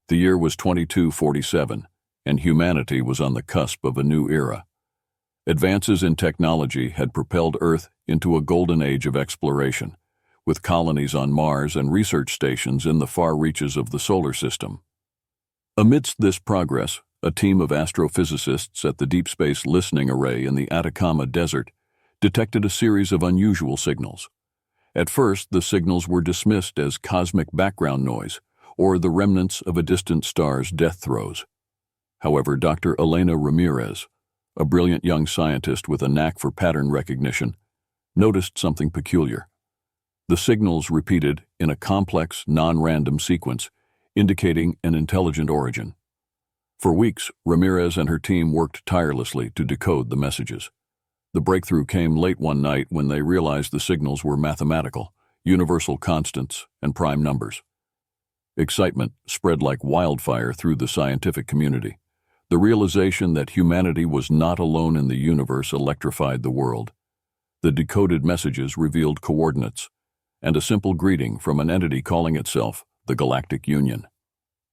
The year was 2247, and humanity was on the cusp of a new era. Advances in technology had propelled Earth into a golden age of exploration, with colonies on Mars and research stations in the far reaches of the solar system. Amidst this progress, a team of astrophysicists at the Deep Space Listening Array in the Atacama Desert detected a series of unusual signals. At first, the signals were dismissed as cosmic background noise or the remnants of a distant star's death throes. However, Dr. Elena Ramirez, a brilliant young scientist with a knack for pattern recognition, noticed something peculiar. The signals repeated in a complex, non-random sequence, indicating an intelligent origin. For weeks, Ramirez and her team worked tirelessly to decode the messages. The breakthrough came late one night when they realized the signals were mathematical, universal constants, and prime numbers. Excitement spread like wildfire through the scientific community. The realization that humanity was not alone in the universe electrified the world. The decoded messages revealed coordinates and a simple greeting from an entity calling itself the Galactic Union.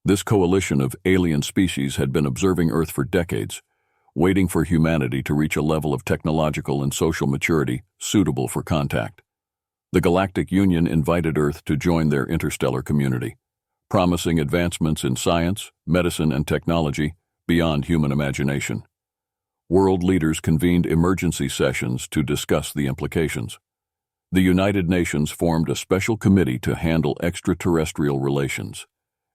This coalition of alien species had been observing Earth for decades, waiting for humanity to reach a level of technological and social maturity suitable for contact. The Galactic Union invited Earth to join their interstellar community, promising advancements in science, medicine, and technology beyond human imagination. World leaders convened emergency sessions to discuss the implications. The United Nations formed a special committee to handle extraterrestrial relations,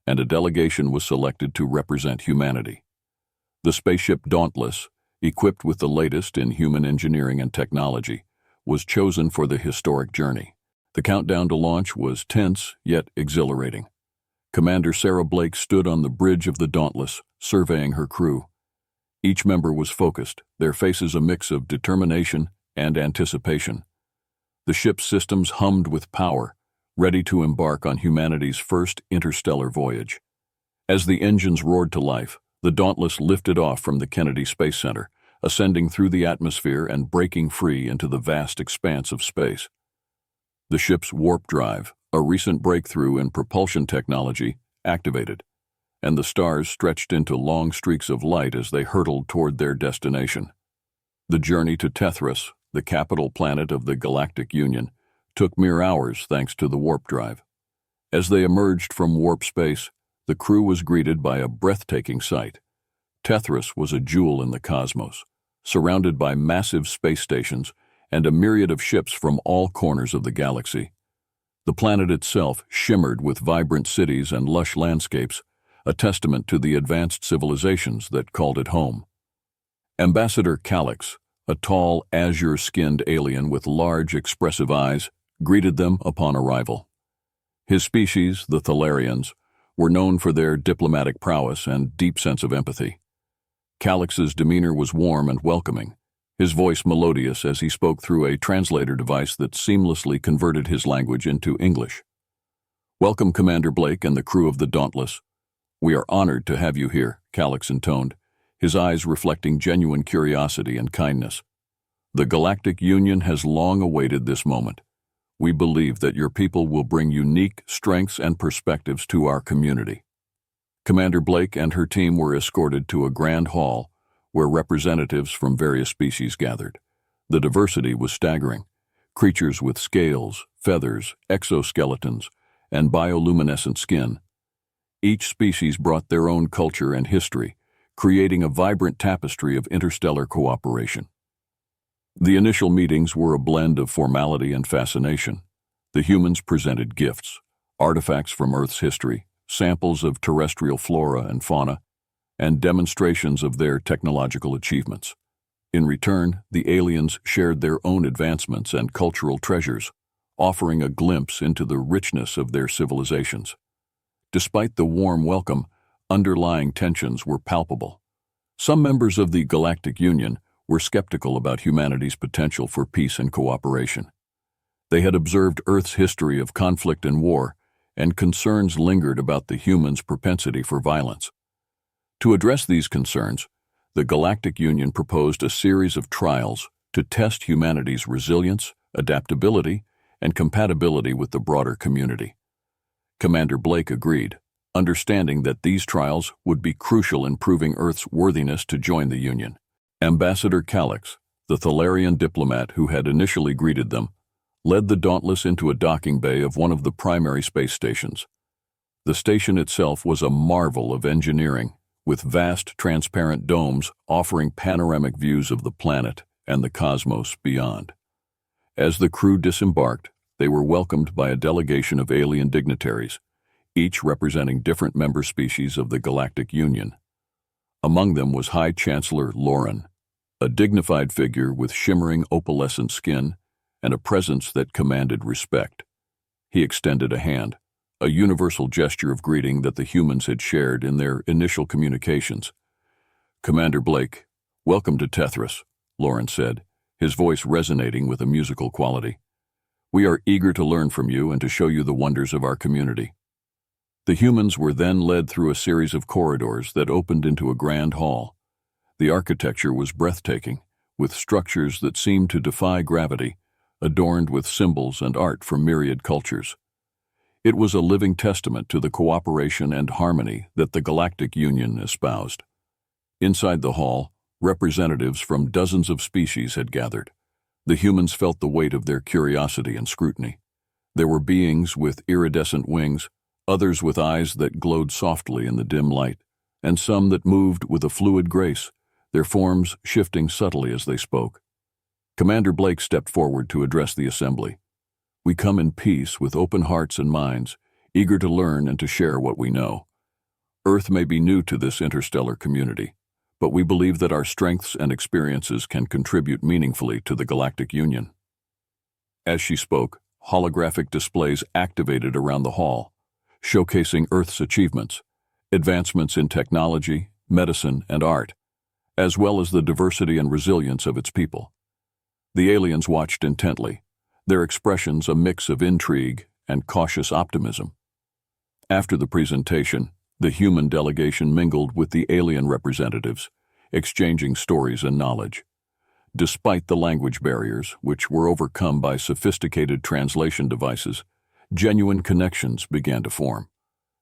and a delegation was selected to represent humanity. The spaceship Dauntless, equipped with the latest in human engineering and technology, was chosen for the historic journey. The countdown to launch was tense yet exhilarating. Commander Sarah Blake stood on the bridge of the Dauntless, surveying her crew. Each member was focused, their faces a mix of determination and anticipation. The ship's systems hummed with power, ready to embark on humanity's first interstellar voyage. As the engines roared to life, the Dauntless lifted off from the Kennedy Space Center, ascending through the atmosphere and breaking free into the vast expanse of space. The ship's warp drive, a recent breakthrough in propulsion technology, activated, and the stars stretched into long streaks of light as they hurtled toward their destination. The journey to Tethras, the capital planet of the Galactic Union, took mere hours thanks to the warp drive. As they emerged from warp space, the crew was greeted by a breathtaking sight. Tethras was a jewel in the cosmos, surrounded by massive space stations and a myriad of ships from all corners of the galaxy. The planet itself shimmered with vibrant cities and lush landscapes, a testament to the advanced civilizations that called it home. Ambassador Calix, a tall, azure-skinned alien with large, expressive eyes, greeted them upon arrival. His species, the Thalarians, were known for their diplomatic prowess and deep sense of empathy. Calix's demeanor was warm and welcoming, his voice melodious as he spoke through a translator device that seamlessly converted his language into English. "Welcome, Commander Blake and the crew of the Dauntless. We are honored to have you here," Calix intoned, his eyes reflecting genuine curiosity and kindness. "The Galactic Union has long awaited this moment. We believe that your people will bring unique strengths and perspectives to our community." Commander Blake and her team were escorted to a grand hall where representatives from various species gathered. The diversity was staggering. Creatures with scales, feathers, exoskeletons, and bioluminescent skin. Each species brought their own culture and history, creating a vibrant tapestry of interstellar cooperation. The initial meetings were a blend of formality and fascination. The humans presented gifts, artifacts from Earth's history, samples of terrestrial flora and fauna, and demonstrations of their technological achievements. In return, the aliens shared their own advancements and cultural treasures, offering a glimpse into the richness of their civilizations. Despite the warm welcome, underlying tensions were palpable. Some members of the Galactic Union were skeptical about humanity's potential for peace and cooperation. They had observed Earth's history of conflict and war, and concerns lingered about the humans' propensity for violence. To address these concerns, the Galactic Union proposed a series of trials to test humanity's resilience, adaptability, and compatibility with the broader community. Commander Blake agreed, understanding that these trials would be crucial in proving Earth's worthiness to join the Union. Ambassador Calix, the Thalarian diplomat who had initially greeted them, led the Dauntless into a docking bay of one of the primary space stations. The station itself was a marvel of engineering, with vast transparent domes offering panoramic views of the planet and the cosmos beyond. As the crew disembarked, they were welcomed by a delegation of alien dignitaries, each representing different member species of the Galactic Union. Among them was High Chancellor Lauren, a dignified figure with shimmering opalescent skin and a presence that commanded respect. He extended a hand, a universal gesture of greeting that the humans had shared in their initial communications. "Commander Blake, welcome to Tethras," Lauren said, his voice resonating with a musical quality. "We are eager to learn from you and to show you the wonders of our community." The humans were then led through a series of corridors that opened into a grand hall. The architecture was breathtaking, with structures that seemed to defy gravity, adorned with symbols and art from myriad cultures. It was a living testament to the cooperation and harmony that the Galactic Union espoused. Inside the hall, representatives from dozens of species had gathered. The humans felt the weight of their curiosity and scrutiny. There were beings with iridescent wings, others with eyes that glowed softly in the dim light, and some that moved with a fluid grace, their forms shifting subtly as they spoke. Commander Blake stepped forward to address the assembly. "We come in peace with open hearts and minds, eager to learn and to share what we know. Earth may be new to this interstellar community, but we believe that our strengths and experiences can contribute meaningfully to the Galactic Union." As she spoke, holographic displays activated around the hall, showcasing Earth's achievements, advancements in technology, medicine, and art, as well as the diversity and resilience of its people. The aliens watched intently, their expressions a mix of intrigue and cautious optimism. After the presentation, the human delegation mingled with the alien representatives, exchanging stories and knowledge. Despite the language barriers, which were overcome by sophisticated translation devices, genuine connections began to form.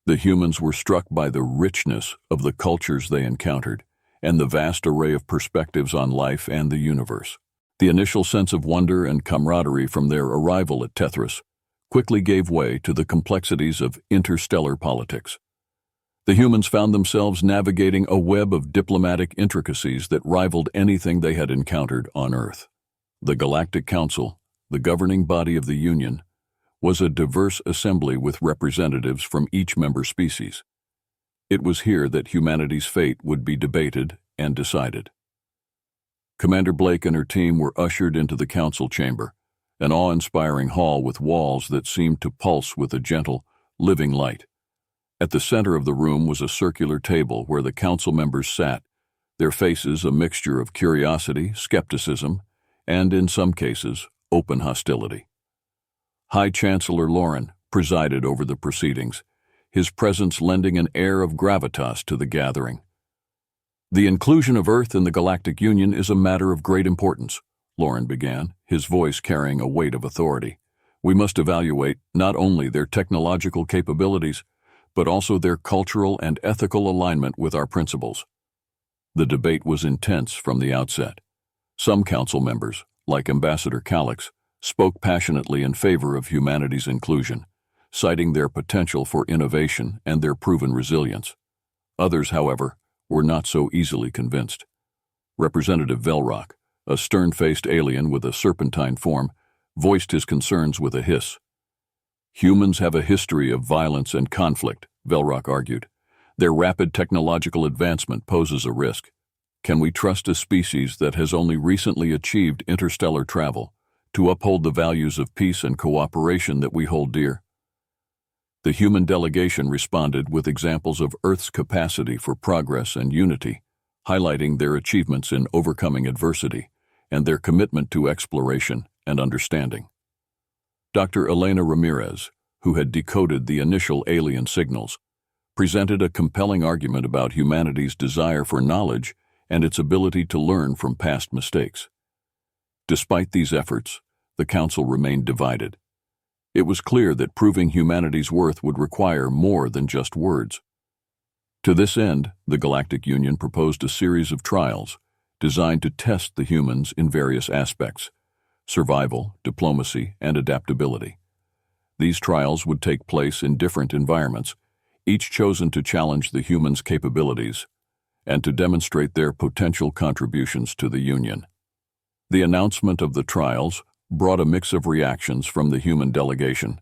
The humans were struck by the richness of the cultures they encountered and the vast array of perspectives on life and the universe. The initial sense of wonder and camaraderie from their arrival at Tethras quickly gave way to the complexities of interstellar politics. The humans found themselves navigating a web of diplomatic intricacies that rivaled anything they had encountered on Earth. The Galactic Council, the governing body of the Union, was a diverse assembly with representatives from each member species. It was here that humanity's fate would be debated and decided. Commander Blake and her team were ushered into the council chamber, an awe-inspiring hall with walls that seemed to pulse with a gentle, living light. At the center of the room was a circular table where the council members sat, their faces a mixture of curiosity, skepticism, and, in some cases, open hostility. High Chancellor Lauren presided over the proceedings, his presence lending an air of gravitas to the gathering. "The inclusion of Earth in the Galactic Union is a matter of great importance," Lauren began, his voice carrying a weight of authority. "We must evaluate not only their technological capabilities, but also their cultural and ethical alignment with our principles." The debate was intense from the outset. Some council members, like Ambassador Calix, spoke passionately in favor of humanity's inclusion, citing their potential for innovation and their proven resilience. Others, however, were not so easily convinced. Representative Velrock, a stern-faced alien with a serpentine form, voiced his concerns with a hiss. "Humans have a history of violence and conflict," Velrock argued. "Their rapid technological advancement poses a risk. Can we trust a species that has only recently achieved interstellar travel to uphold the values of peace and cooperation that we hold dear?" The human delegation responded with examples of Earth's capacity for progress and unity, highlighting their achievements in overcoming adversity and their commitment to exploration and understanding. Dr. Elena Ramirez, who had decoded the initial alien signals, presented a compelling argument about humanity's desire for knowledge and its ability to learn from past mistakes. Despite these efforts, the Council remained divided. It was clear that proving humanity's worth would require more than just words. To this end, the Galactic Union proposed a series of trials designed to test the humans in various aspects: survival, diplomacy, and adaptability. These trials would take place in different environments, each chosen to challenge the humans' capabilities and to demonstrate their potential contributions to the Union. The announcement of the trials brought a mix of reactions from the human delegation.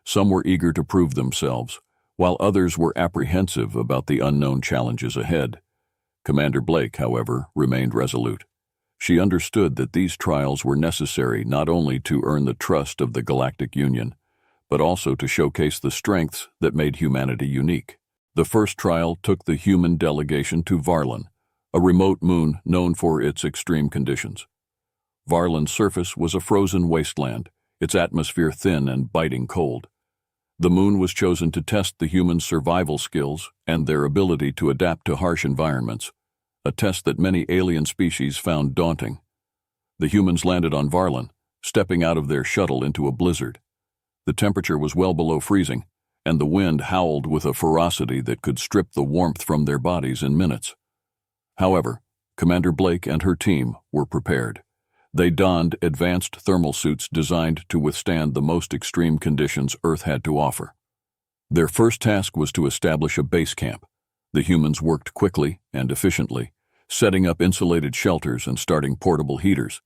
Some were eager to prove themselves, while others were apprehensive about the unknown challenges ahead. Commander Blake, however, remained resolute. She understood that these trials were necessary not only to earn the trust of the Galactic Union, but also to showcase the strengths that made humanity unique. The first trial took the human delegation to Varlan, a remote moon known for its extreme conditions. Varlan's surface was a frozen wasteland, its atmosphere thin and biting cold. The moon was chosen to test the humans' survival skills and their ability to adapt to harsh environments, a test that many alien species found daunting. The humans landed on Varlan, stepping out of their shuttle into a blizzard. The temperature was well below freezing, and the wind howled with a ferocity that could strip the warmth from their bodies in minutes. However, Commander Blake and her team were prepared. They donned advanced thermal suits designed to withstand the most extreme conditions Earth had to offer. Their first task was to establish a base camp. The humans worked quickly and efficiently, setting up insulated shelters and starting portable heaters.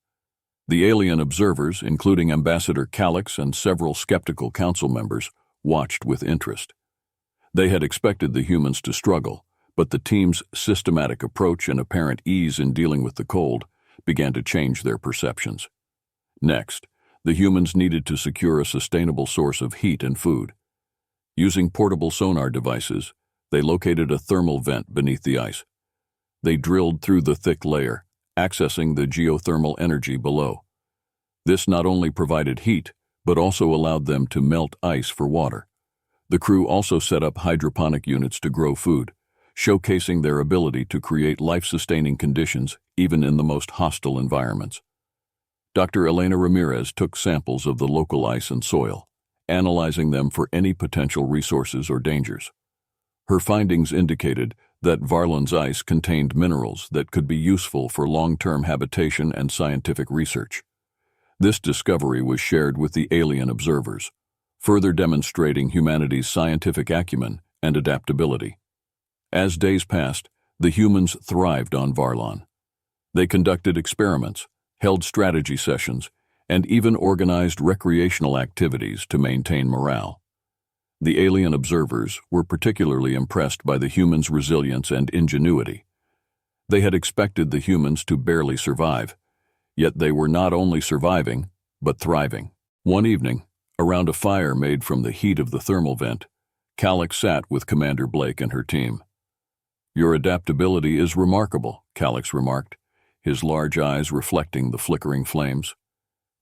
The alien observers, including Ambassador Calix and several skeptical council members, watched with interest. They had expected the humans to struggle, but the team's systematic approach and apparent ease in dealing with the cold began to change their perceptions. Next, the humans needed to secure a sustainable source of heat and food. Using portable sonar devices, they located a thermal vent beneath the ice. They drilled through the thick layer, accessing the geothermal energy below. This not only provided heat, but also allowed them to melt ice for water. The crew also set up hydroponic units to grow food, showcasing their ability to create life-sustaining conditions even in the most hostile environments. Dr. Elena Ramirez took samples of the local ice and soil, analyzing them for any potential resources or dangers. Her findings indicated that Varlan's ice contained minerals that could be useful for long-term habitation and scientific research. This discovery was shared with the alien observers, further demonstrating humanity's scientific acumen and adaptability. As days passed, the humans thrived on Varlan. They conducted experiments, held strategy sessions, and even organized recreational activities to maintain morale. The alien observers were particularly impressed by the humans' resilience and ingenuity. They had expected the humans to barely survive, yet they were not only surviving, but thriving. One evening, around a fire made from the heat of the thermal vent, Calix sat with Commander Blake and her team. "Your adaptability is remarkable," Calix remarked, his large eyes reflecting the flickering flames.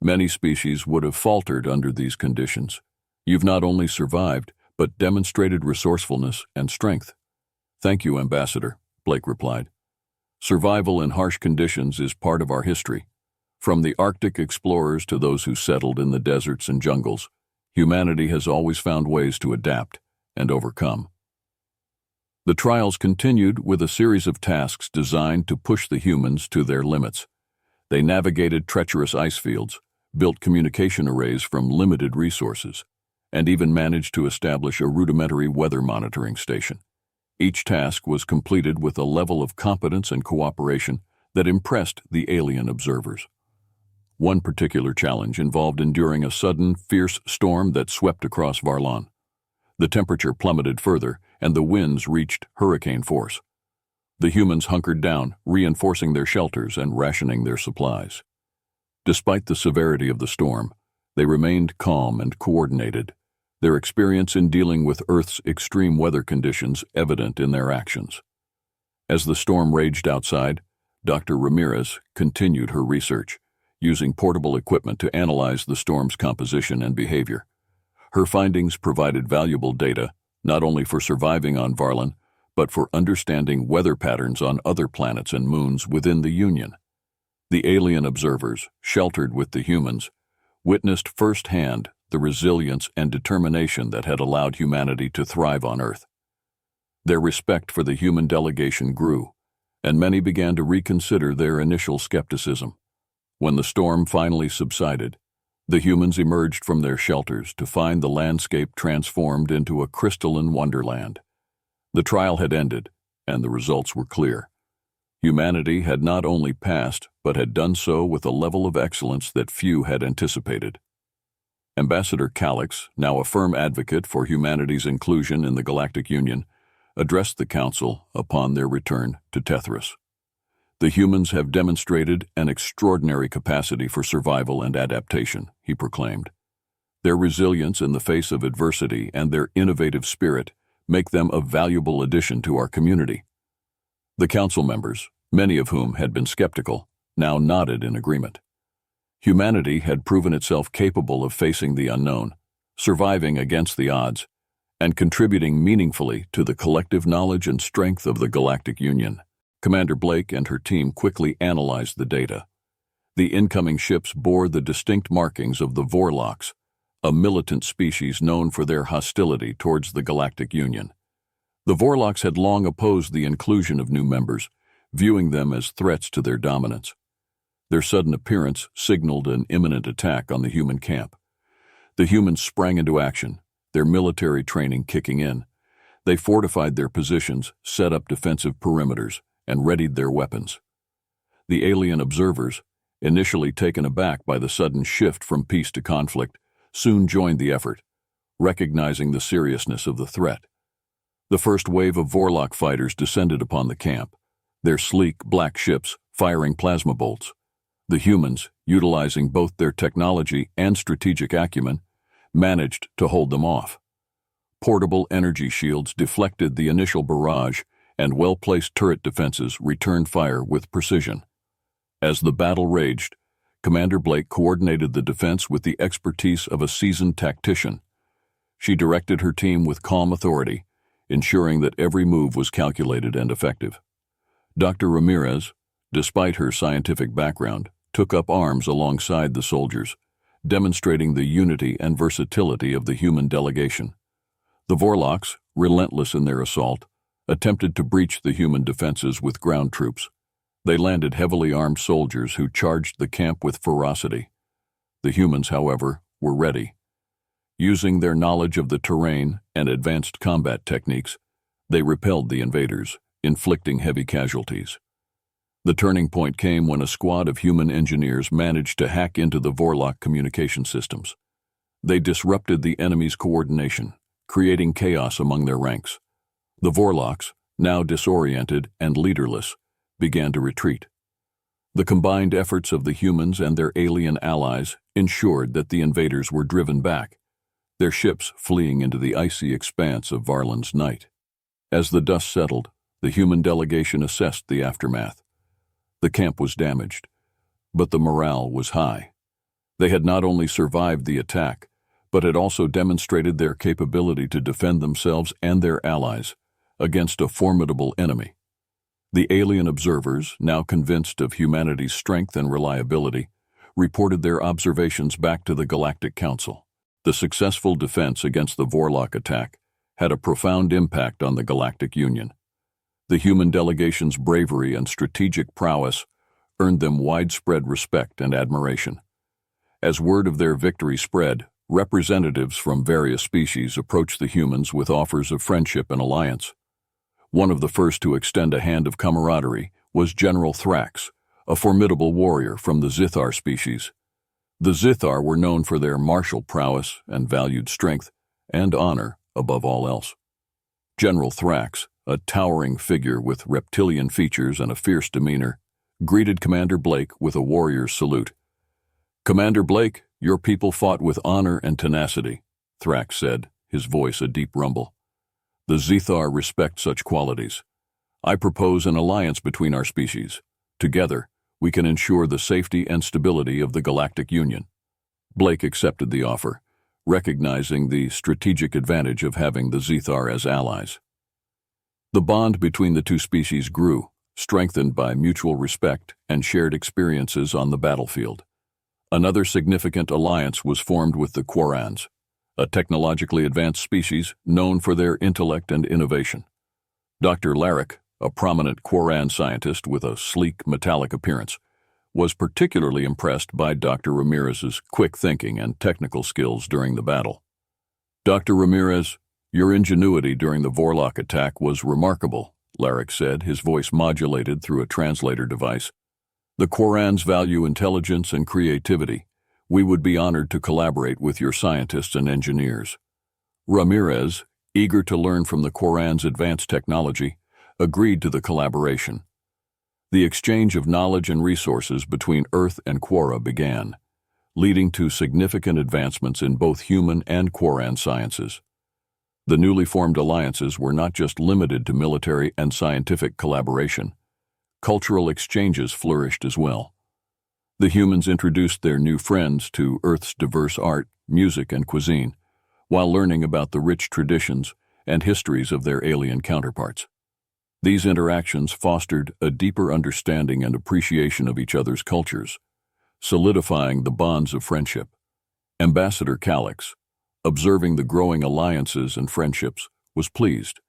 "Many species would have faltered under these conditions. You've not only survived, but demonstrated resourcefulness and strength." "Thank you, Ambassador," Blake replied. "Survival in harsh conditions is part of our history. From the Arctic explorers to those who settled in the deserts and jungles, humanity has always found ways to adapt and overcome." The trials continued with a series of tasks designed to push the humans to their limits. They navigated treacherous ice fields, built communication arrays from limited resources, and even managed to establish a rudimentary weather monitoring station. Each task was completed with a level of competence and cooperation that impressed the alien observers. One particular challenge involved enduring a sudden, fierce storm that swept across Varlan. The temperature plummeted further, and the winds reached hurricane force. The humans hunkered down, reinforcing their shelters and rationing their supplies. Despite the severity of the storm, they remained calm and coordinated, their experience in dealing with Earth's extreme weather conditions evident in their actions. As the storm raged outside, Dr. Ramirez continued her research, using portable equipment to analyze the storm's composition and behavior. Her findings provided valuable data, not only for surviving on Varlan, but for understanding weather patterns on other planets and moons within the Union. The alien observers, sheltered with the humans, witnessed firsthand the resilience and determination that had allowed humanity to thrive on Earth. Their respect for the human delegation grew, and many began to reconsider their initial skepticism. When the storm finally subsided, the humans emerged from their shelters to find the landscape transformed into a crystalline wonderland. The trial had ended, and the results were clear. Humanity had not only passed, but had done so with a level of excellence that few had anticipated. Ambassador Calix, now a firm advocate for humanity's inclusion in the Galactic Union, addressed the Council upon their return to Tethras. The humans have demonstrated an extraordinary capacity for survival and adaptation, he proclaimed. Their resilience in the face of adversity and their innovative spirit make them a valuable addition to our community. The Council members, many of whom had been skeptical, now nodded in agreement. Humanity had proven itself capable of facing the unknown, surviving against the odds, and contributing meaningfully to the collective knowledge and strength of the Galactic Union. Commander Blake and her team quickly analyzed the data. The incoming ships bore the distinct markings of the Vorlocks, a militant species known for their hostility towards the Galactic Union. The Vorlocks had long opposed the inclusion of new members, viewing them as threats to their dominance. Their sudden appearance signaled an imminent attack on the human camp. The humans sprang into action, their military training kicking in. They fortified their positions, set up defensive perimeters, and readied their weapons. The alien observers, initially taken aback by the sudden shift from peace to conflict, soon joined the effort, recognizing the seriousness of the threat. The first wave of Vorlock fighters descended upon the camp, their sleek black ships firing plasma bolts. The humans, utilizing both their technology and strategic acumen, managed to hold them off. Portable energy shields deflected the initial barrage, and well-placed turret defenses returned fire with precision. As the battle raged, Commander Blake coordinated the defense with the expertise of a seasoned tactician. She directed her team with calm authority, ensuring that every move was calculated and effective. Dr. Ramirez, despite her scientific background, took up arms alongside the soldiers, demonstrating the unity and versatility of the human delegation. The Vorlocks, relentless in their assault, attempted to breach the human defenses with ground troops. They landed heavily armed soldiers who charged the camp with ferocity. The humans, however, were ready. Using their knowledge of the terrain and advanced combat techniques, they repelled the invaders, inflicting heavy casualties. The turning point came when a squad of human engineers managed to hack into the Vorlock communication systems. They disrupted the enemy's coordination, creating chaos among their ranks. The Vorlocks, now disoriented and leaderless, began to retreat. The combined efforts of the humans and their alien allies ensured that the invaders were driven back, their ships fleeing into the icy expanse of Varlin's night. As the dust settled, the human delegation assessed the aftermath. The camp was damaged, but the morale was high. They had not only survived the attack, but had also demonstrated their capability to defend themselves and their allies against a formidable enemy. The alien observers, now convinced of humanity's strength and reliability, reported their observations back to the Galactic Council. The successful defense against the Vorlock attack had a profound impact on the Galactic Union. The human delegation's bravery and strategic prowess earned them widespread respect and admiration. As word of their victory spread, representatives from various species approached the humans with offers of friendship and alliance. One of the first to extend a hand of camaraderie was General Thrax, a formidable warrior from the Zithar species. The Zithar were known for their martial prowess and valued strength and honor above all else. General Thrax, a towering figure with reptilian features and a fierce demeanor, greeted Commander Blake with a warrior's salute. "Commander Blake, your people fought with honor and tenacity," Thrax said, his voice a deep rumble. "The Zithar respect such qualities. I propose an alliance between our species. Together, we can ensure the safety and stability of the Galactic Union." Blake accepted the offer, recognizing the strategic advantage of having the Zithar as allies. The bond between the two species grew, strengthened by mutual respect and shared experiences on the battlefield. Another significant alliance was formed with the Quarans, a technologically advanced species known for their intellect and innovation. Dr. Larrick, a prominent Quaran scientist with a sleek, metallic appearance, was particularly impressed by Dr. Ramirez's quick thinking and technical skills during the battle. "Dr. Ramirez, your ingenuity during the Vorlock attack was remarkable," Larrick said, his voice modulated through a translator device. "The Quarans value intelligence and creativity. We would be honored to collaborate with your scientists and engineers." Ramirez, eager to learn from the Quaran's advanced technology, agreed to the collaboration. The exchange of knowledge and resources between Earth and Quora began, leading to significant advancements in both human and Quaran sciences. The newly formed alliances were not just limited to military and scientific collaboration. Cultural exchanges flourished as well. The humans introduced their new friends to Earth's diverse art, music, and cuisine, while learning about the rich traditions and histories of their alien counterparts. These interactions fostered a deeper understanding and appreciation of each other's cultures, solidifying the bonds of friendship. Ambassador Calix, observing the growing alliances and friendships, was pleased.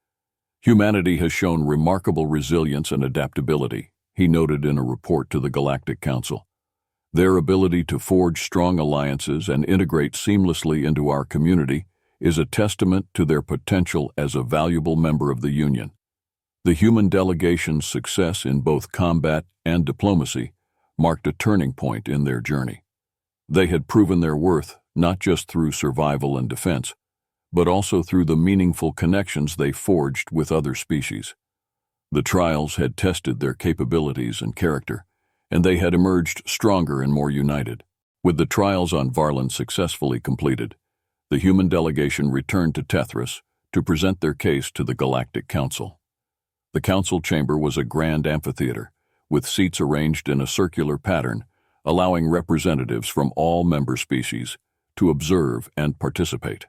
"Humanity has shown remarkable resilience and adaptability," he noted in a report to the Galactic Council. "Their ability to forge strong alliances and integrate seamlessly into our community is a testament to their potential as a valuable member of the Union." The human delegation's success in both combat and diplomacy marked a turning point in their journey. They had proven their worth not just through survival and defense, but also through the meaningful connections they forged with other species. The trials had tested their capabilities and character, and they had emerged stronger and more united. With the trials on Varlan successfully completed, the human delegation returned to Tethras to present their case to the Galactic Council. The council chamber was a grand amphitheater, with seats arranged in a circular pattern, allowing representatives from all member species to observe and participate.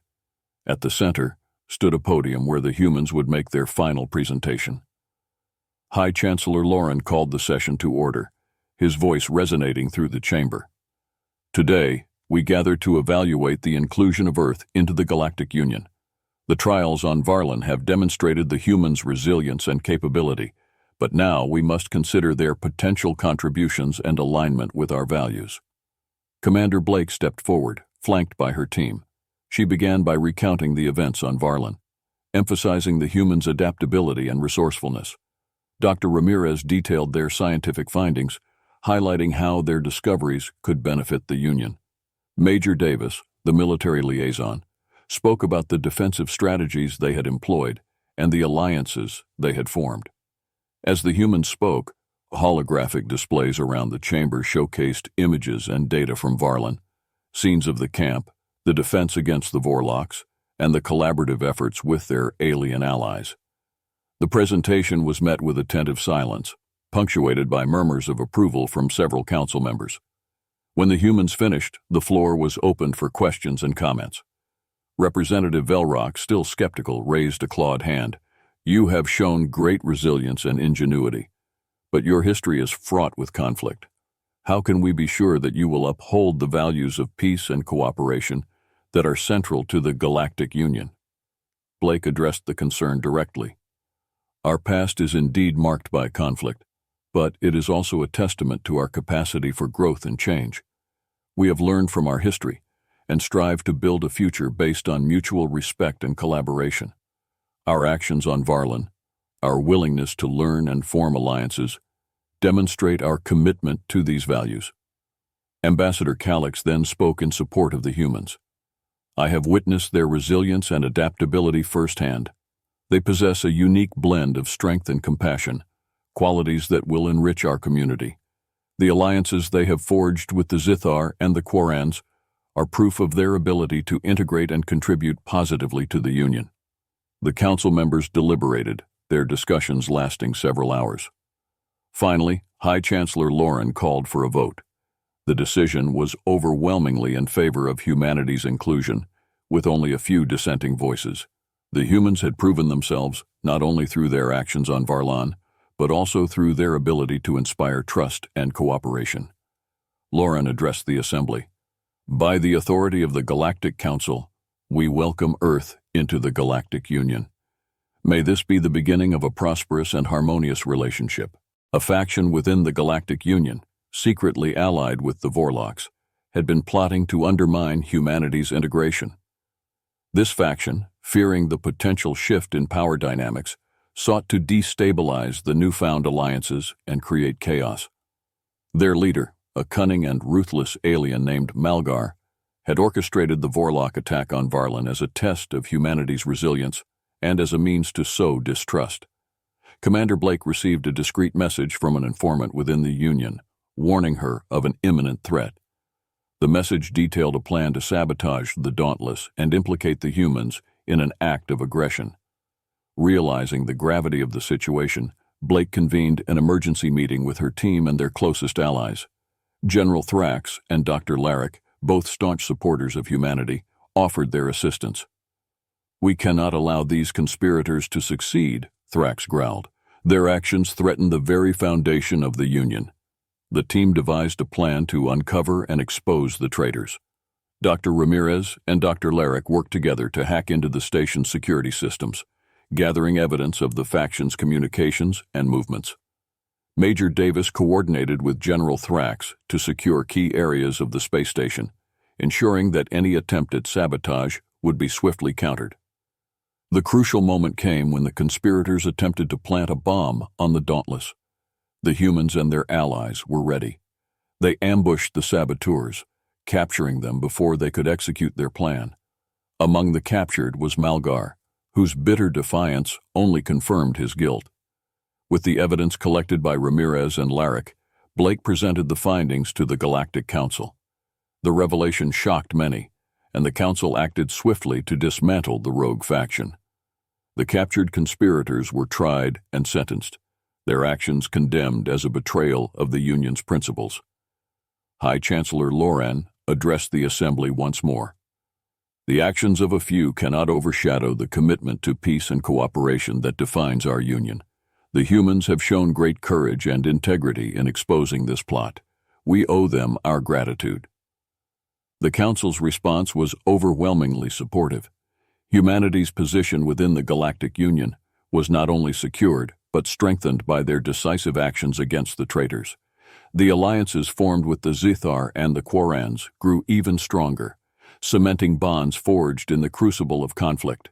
At the center stood a podium where the humans would make their final presentation. High Chancellor Lauren called the session to order, his voice resonating through the chamber. "Today, we gather to evaluate the inclusion of Earth into the Galactic Union. The trials on Varlan have demonstrated the humans' resilience and capability, but now we must consider their potential contributions and alignment with our values." Commander Blake stepped forward, flanked by her team. She began by recounting the events on Varlan, emphasizing the humans' adaptability and resourcefulness. Dr. Ramirez detailed their scientific findings, highlighting how their discoveries could benefit the Union. Major Davis, the military liaison, spoke about the defensive strategies they had employed and the alliances they had formed. As the humans spoke, holographic displays around the chamber showcased images and data from Varlan, scenes of the camp, the defense against the Vorlocks, and the collaborative efforts with their alien allies. The presentation was met with attentive silence, punctuated by murmurs of approval from several council members. When the humans finished, the floor was opened for questions and comments. Representative Velrock, still skeptical, raised a clawed hand. "You have shown great resilience and ingenuity, but your history is fraught with conflict. How can we be sure that you will uphold the values of peace and cooperation that are central to the Galactic Union?" Blake addressed the concern directly. "Our past is indeed marked by conflict, but it is also a testament to our capacity for growth and change. We have learned from our history and strive to build a future based on mutual respect and collaboration. Our actions on Varlan, our willingness to learn and form alliances, demonstrate our commitment to these values." Ambassador Calix then spoke in support of the humans. "I have witnessed their resilience and adaptability firsthand. They possess a unique blend of strength and compassion, qualities that will enrich our community. The alliances they have forged with the Zithar and the Quarans are proof of their ability to integrate and contribute positively to the Union." The council members deliberated, their discussions lasting several hours. Finally, High Chancellor Lauren called for a vote. The decision was overwhelmingly in favor of humanity's inclusion, with only a few dissenting voices. The humans had proven themselves not only through their actions on Varlan, but also through their ability to inspire trust and cooperation. Lauren addressed the assembly. "By the authority of the Galactic Council, we welcome Earth into the Galactic Union. May this be the beginning of a prosperous and harmonious relationship. A faction within the Galactic Union, secretly allied with the Vorlocks, had been plotting to undermine humanity's integration. This faction, fearing the potential shift in power dynamics, sought to destabilize the newfound alliances and create chaos. Their leader, a cunning and ruthless alien named Malgar, had orchestrated the Vorlock attack on Varlin as a test of humanity's resilience and as a means to sow distrust. Commander Blake received a discreet message from an informant within the Union, warning her of an imminent threat. The message detailed a plan to sabotage the Dauntless and implicate the humans in an act of aggression. Realizing the gravity of the situation, Blake convened an emergency meeting with her team and their closest allies. General Thrax and Dr. Larrick, both staunch supporters of humanity, offered their assistance. "We cannot allow these conspirators to succeed," Thrax growled. "Their actions threaten the very foundation of the Union." The team devised a plan to uncover and expose the traitors. Dr. Ramirez and Dr. Larrick worked together to hack into the station's security systems, gathering evidence of the faction's communications and movements. Major Davis coordinated with General Thrax to secure key areas of the space station, ensuring that any attempt at sabotage would be swiftly countered. The crucial moment came when the conspirators attempted to plant a bomb on the Dauntless. The humans and their allies were ready. They ambushed the saboteurs, capturing them before they could execute their plan. Among the captured was Malgar, whose bitter defiance only confirmed his guilt. With the evidence collected by Ramirez and Larrick, Blake presented the findings to the Galactic Council. The revelation shocked many, and the Council acted swiftly to dismantle the rogue faction. The captured conspirators were tried and sentenced, their actions condemned as a betrayal of the Union's principles. High Chancellor Loran addressed the Assembly once more. "The actions of a few cannot overshadow the commitment to peace and cooperation that defines our Union. The humans have shown great courage and integrity in exposing this plot. We owe them our gratitude." The Council's response was overwhelmingly supportive. Humanity's position within the Galactic Union was not only secured, but strengthened by their decisive actions against the traitors. The alliances formed with the Zithar and the Quarans grew even stronger, cementing bonds forged in the crucible of conflict.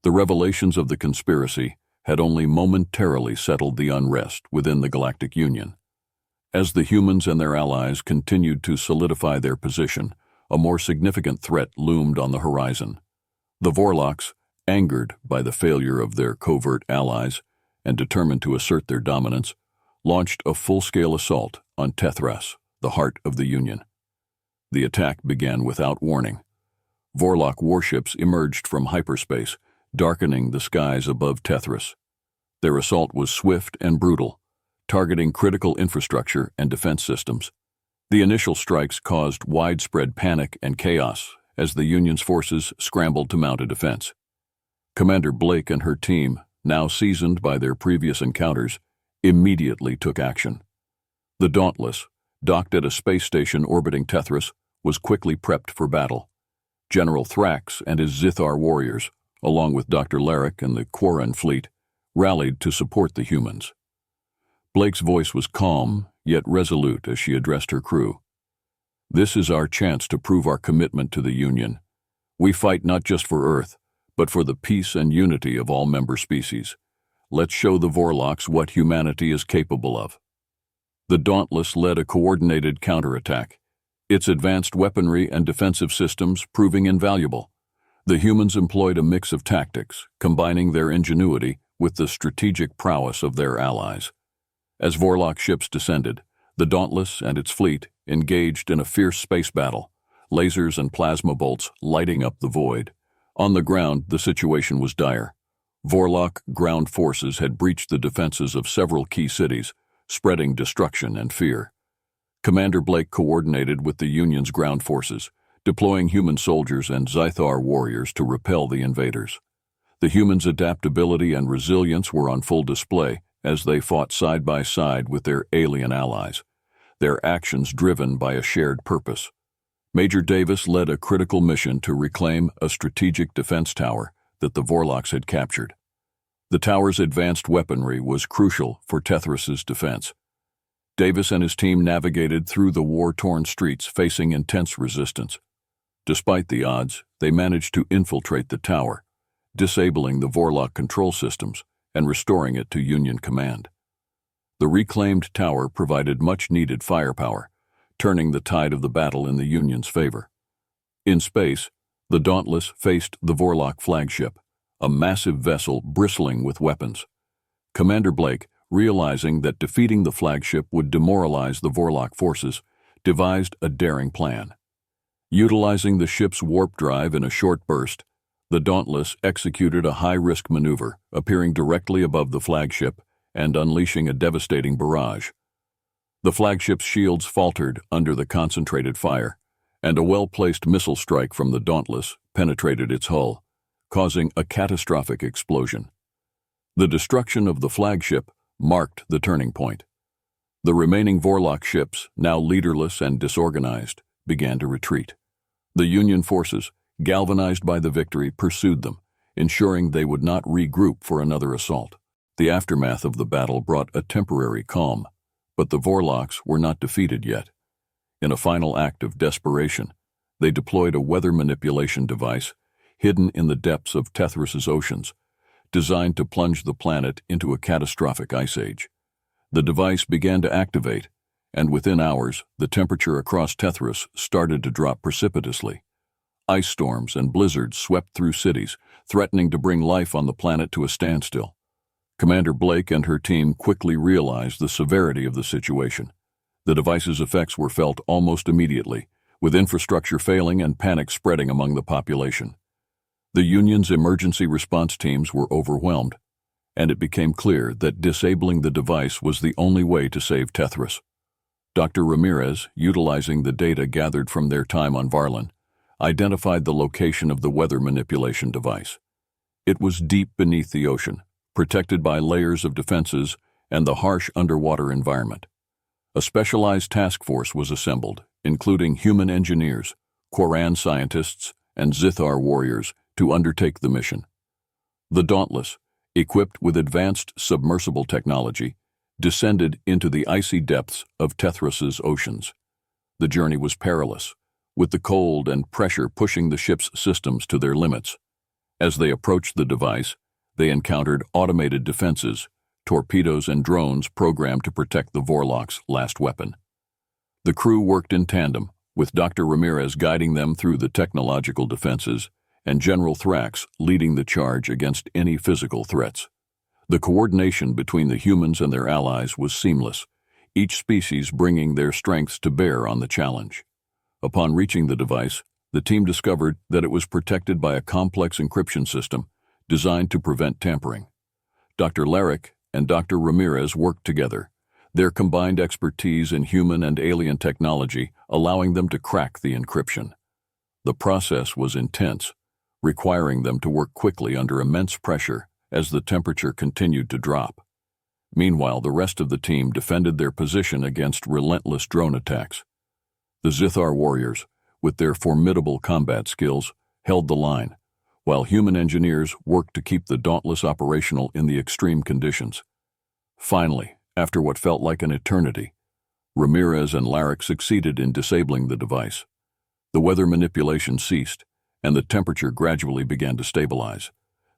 The revelations of the conspiracy had only momentarily settled the unrest within the Galactic Union. As the humans and their allies continued to solidify their position, a more significant threat loomed on the horizon. The Vorlocks, angered by the failure of their covert allies and determined to assert their dominance, launched a full-scale assault on Tethras, the heart of the Union. The attack began without warning. Vorlock warships emerged from hyperspace, darkening the skies above Tethras. Their assault was swift and brutal, targeting critical infrastructure and defense systems. The initial strikes caused widespread panic and chaos as the Union's forces scrambled to mount a defense. Commander Blake and her team, now seasoned by their previous encounters, immediately took action. The Dauntless, docked at a space station orbiting Tethras, was quickly prepped for battle. General Thrax and his Zithar warriors, along with Dr. Larrick and the Quaran fleet, rallied to support the humans. Blake's voice was calm, yet resolute as she addressed her crew. "This is our chance to prove our commitment to the Union. We fight not just for Earth, but for the peace and unity of all member species. Let's show the Vorlocks what humanity is capable of." The Dauntless led a coordinated counterattack, its advanced weaponry and defensive systems proving invaluable. The humans employed a mix of tactics, combining their ingenuity with the strategic prowess of their allies. As Vorlock ships descended, the Dauntless and its fleet engaged in a fierce space battle, lasers and plasma bolts lighting up the void. On the ground, the situation was dire. Vorlock ground forces had breached the defenses of several key cities, spreading destruction and fear. Commander Blake coordinated with the Union's ground forces, deploying human soldiers and Zithar warriors to repel the invaders. The humans' adaptability and resilience were on full display as they fought side by side with their alien allies, their actions driven by a shared purpose. Major Davis led a critical mission to reclaim a strategic defense tower that the Vorlocks had captured. The tower's advanced weaponry was crucial for Tethras's defense. Davis and his team navigated through the war-torn streets facing intense resistance. Despite the odds, they managed to infiltrate the tower, disabling the Vorlock control systems and restoring it to Union command. The reclaimed tower provided much-needed firepower, turning the tide of the battle in the Union's favor. In space, the Dauntless faced the Vorlock flagship, a massive vessel bristling with weapons. Commander Blake, realizing that defeating the flagship would demoralize the Vorlock forces, devised a daring plan. Utilizing the ship's warp drive in a short burst, the Dauntless executed a high-risk maneuver, appearing directly above the flagship and unleashing a devastating barrage. The flagship's shields faltered under the concentrated fire, and a well-placed missile strike from the Dauntless penetrated its hull, causing a catastrophic explosion. The destruction of the flagship marked the turning point. The remaining Vorlock ships, now leaderless and disorganized, began to retreat. The Union forces, galvanized by the victory, pursued them, ensuring they would not regroup for another assault. The aftermath of the battle brought a temporary calm, but the Vorlocks were not defeated yet. In a final act of desperation, they deployed a weather manipulation device hidden in the depths of Tethras's oceans, designed to plunge the planet into a catastrophic ice age. The device began to activate, and within hours, the temperature across Tethras started to drop precipitously. Ice storms and blizzards swept through cities, threatening to bring life on the planet to a standstill. Commander Blake and her team quickly realized the severity of the situation. The device's effects were felt almost immediately, with infrastructure failing and panic spreading among the population. The Union's emergency response teams were overwhelmed, and it became clear that disabling the device was the only way to save Tethras. Dr. Ramirez, utilizing the data gathered from their time on Varlin, identified the location of the weather manipulation device. It was deep beneath the ocean, protected by layers of defenses and the harsh underwater environment. A specialized task force was assembled, including human engineers, Quran scientists, and Zithar warriors, to undertake the mission. The Dauntless, equipped with advanced submersible technology, descended into the icy depths of Tethras's oceans. The journey was perilous, with the cold and pressure pushing the ship's systems to their limits. As they approached the device, they encountered automated defenses, torpedoes and drones programmed to protect the Vorlock's last weapon. The crew worked in tandem, with Dr. Ramirez guiding them through the technological defenses and General Thrax leading the charge against any physical threats. The coordination between the humans and their allies was seamless, each species bringing their strengths to bear on the challenge. Upon reaching the device, the team discovered that it was protected by a complex encryption system designed to prevent tampering. Dr. Larrick and Dr. Ramirez worked together, their combined expertise in human and alien technology allowing them to crack the encryption. The process was intense, requiring them to work quickly under immense pressure as the temperature continued to drop. Meanwhile, the rest of the team defended their position against relentless drone attacks. The Zithar warriors, with their formidable combat skills, held the line, while human engineers worked to keep the Dauntless operational in the extreme conditions. Finally, after what felt like an eternity, Ramirez and Larrick succeeded in disabling the device. The weather manipulation ceased, and the temperature gradually began to stabilize.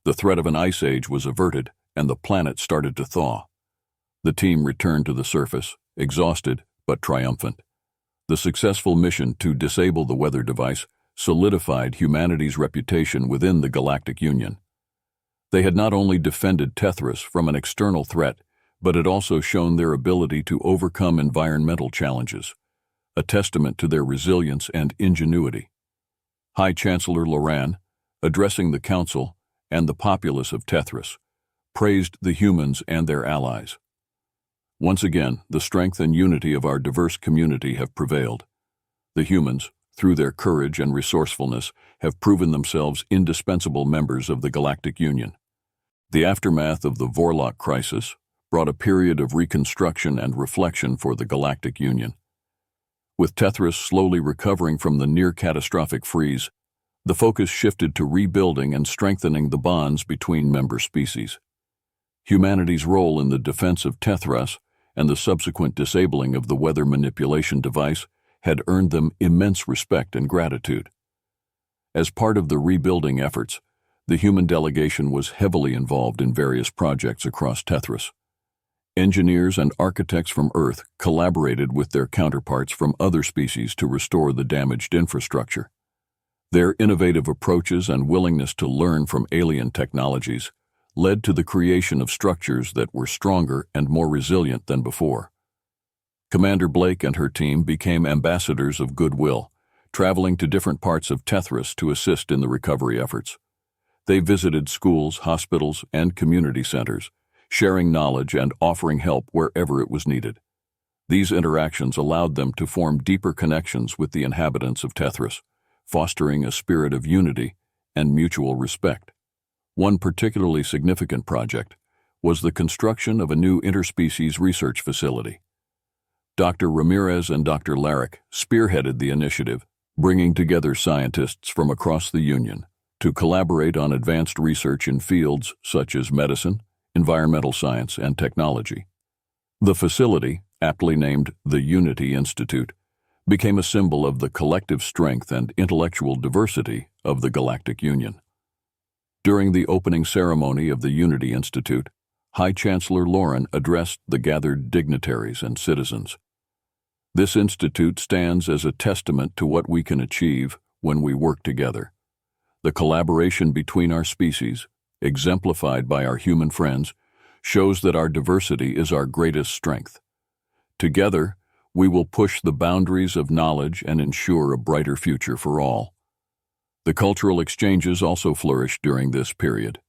The threat of an ice age was averted, and the planet started to thaw. The team returned to the surface, exhausted but triumphant. The successful mission to disable the weather device solidified humanity's reputation within the Galactic Union. They had not only defended Tethras from an external threat, but had also shown their ability to overcome environmental challenges, a testament to their resilience and ingenuity. High Chancellor Loran, addressing the Council and the populace of Tethras, praised the humans and their allies. Once again, the strength and unity of our diverse community have prevailed. The humans, through their courage and resourcefulness, have proven themselves indispensable members of the Galactic Union. The aftermath of the Vorlock crisis brought a period of reconstruction and reflection for the Galactic Union. With Tethras slowly recovering from the near-catastrophic freeze, the focus shifted to rebuilding and strengthening the bonds between member species. Humanity's role in the defense of Tethras and the subsequent disabling of the weather manipulation device had earned them immense respect and gratitude. As part of the rebuilding efforts, the human delegation was heavily involved in various projects across Tethras. Engineers and architects from Earth collaborated with their counterparts from other species to restore the damaged infrastructure. Their innovative approaches and willingness to learn from alien technologies led to the creation of structures that were stronger and more resilient than before. Commander Blake and her team became ambassadors of goodwill, traveling to different parts of Tethras to assist in the recovery efforts. They visited schools, hospitals, and community centers, sharing knowledge and offering help wherever it was needed. These interactions allowed them to form deeper connections with the inhabitants of Tethras, fostering a spirit of unity and mutual respect. One particularly significant project was the construction of a new interspecies research facility. Dr. Ramirez and Dr. Larrick spearheaded the initiative, bringing together scientists from across the Union to collaborate on advanced research in fields such as medicine, environmental science, and technology. The facility, aptly named the Unity Institute, became a symbol of the collective strength and intellectual diversity of the Galactic Union. During the opening ceremony of the Unity Institute, High Chancellor Lauren addressed the gathered dignitaries and citizens. This institute stands as a testament to what we can achieve when we work together. The collaboration between our species, exemplified by our human friends, shows that our diversity is our greatest strength. Together, we will push the boundaries of knowledge and ensure a brighter future for all. The cultural exchanges also flourished during this period.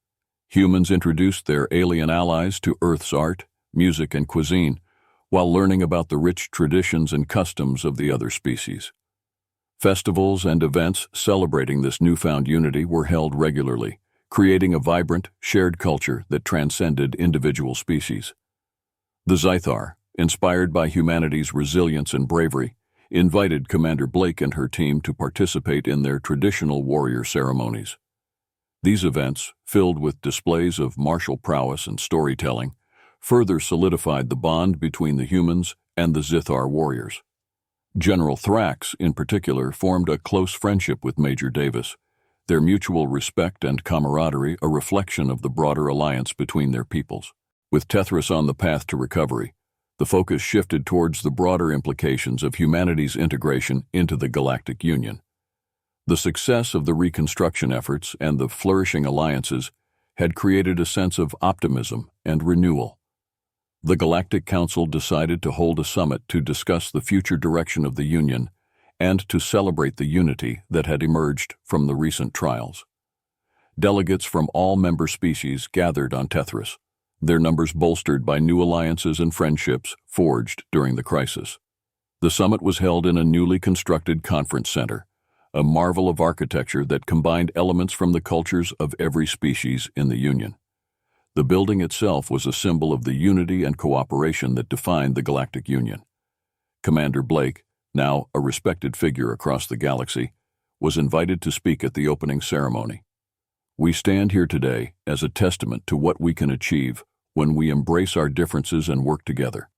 Humans introduced their alien allies to Earth's art, music, and cuisine, while learning about the rich traditions and customs of the other species. Festivals and events celebrating this newfound unity were held regularly, creating a vibrant, shared culture that transcended individual species. The Zythar, inspired by humanity's resilience and bravery, invited Commander Blake and her team to participate in their traditional warrior ceremonies. These events, filled with displays of martial prowess and storytelling, further solidified the bond between the humans and the Zythar warriors. General Thrax, in particular, formed a close friendship with Major Davis, their mutual respect and camaraderie a reflection of the broader alliance between their peoples. With Tethras on the path to recovery, the focus shifted towards the broader implications of humanity's integration into the Galactic Union. The success of the reconstruction efforts and the flourishing alliances had created a sense of optimism and renewal. The Galactic Council decided to hold a summit to discuss the future direction of the Union and to celebrate the unity that had emerged from the recent trials. Delegates from all member species gathered on Tethras, their numbers bolstered by new alliances and friendships forged during the crisis. The summit was held in a newly constructed conference center, a marvel of architecture that combined elements from the cultures of every species in the Union. The building itself was a symbol of the unity and cooperation that defined the Galactic Union. Commander Blake, now a respected figure across the galaxy, was invited to speak at the opening ceremony. We stand here today as a testament to what we can achieve when we embrace our differences and work together.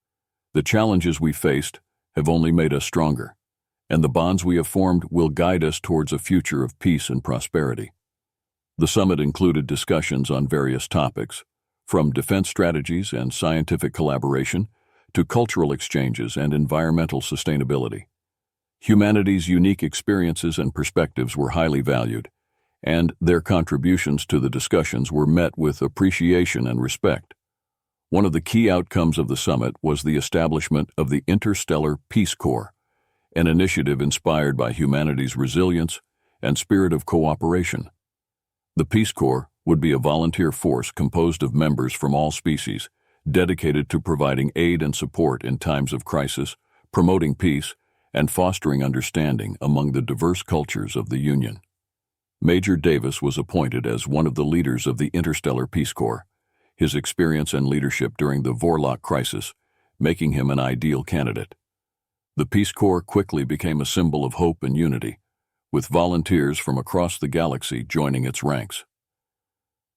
The challenges we faced have only made us stronger, and the bonds we have formed will guide us towards a future of peace and prosperity. The summit included discussions on various topics, from defense strategies and scientific collaboration to cultural exchanges and environmental sustainability. Humanity's unique experiences and perspectives were highly valued, and their contributions to the discussions were met with appreciation and respect. One of the key outcomes of the summit was the establishment of the Interstellar Peace Corps, an initiative inspired by humanity's resilience and spirit of cooperation. The Peace Corps would be a volunteer force composed of members from all species, dedicated to providing aid and support in times of crisis, promoting peace, and fostering understanding among the diverse cultures of the Union. Major Davis was appointed as one of the leaders of the Interstellar Peace Corps, his experience and leadership during the Vorlock crisis making him an ideal candidate. The Peace Corps quickly became a symbol of hope and unity, with volunteers from across the galaxy joining its ranks.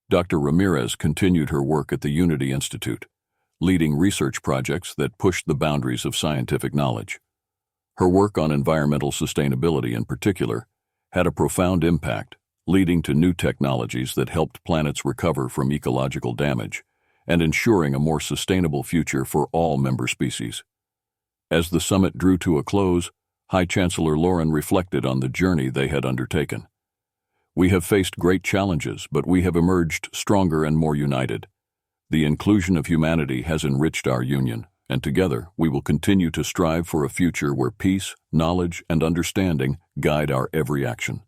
Dr. Ramirez continued her work at the Unity Institute, leading research projects that pushed the boundaries of scientific knowledge. Her work on environmental sustainability in particular had a profound impact, leading to new technologies that helped planets recover from ecological damage and ensuring a more sustainable future for all member species. As the summit drew to a close, High Chancellor Lauren reflected on the journey they had undertaken. "We have faced great challenges, but we have emerged stronger and more united. The inclusion of humanity has enriched our union, and together we will continue to strive for a future where peace, knowledge, and understanding guide our every action."